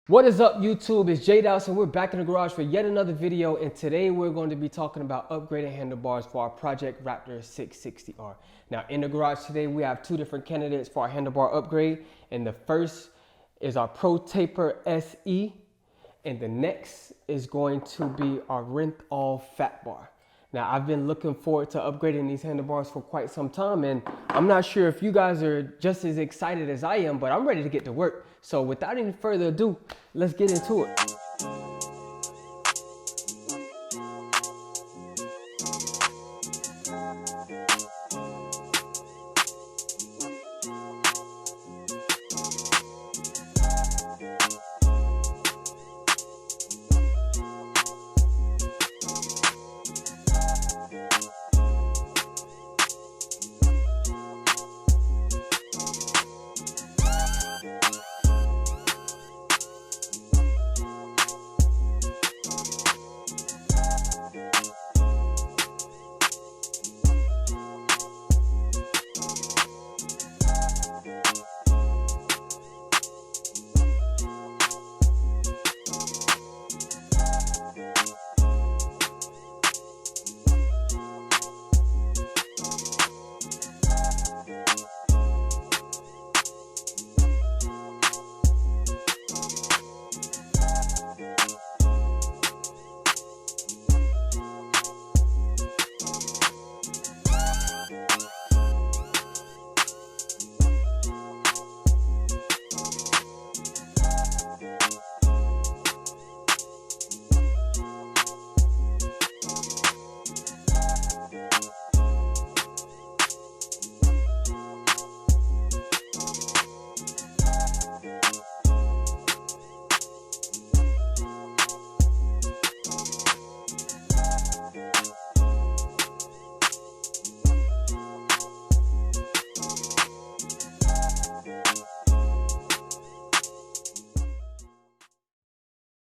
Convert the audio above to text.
What is up, YouTube? It's J Douse and we're back in the garage for yet another video, and today we're going to be talking about upgrading handlebars for our Project Raptor 660R. Now in the garage today we have two different candidates for our handlebar upgrade, and the first is our Protaper SE and the next is going to be our renthal fatbar. Now I've been looking forward to upgrading these handlebars for quite some time, and I'm not sure if you guys are just as excited as I am, but I'm ready to get to work. So without any further ado, let's get into it.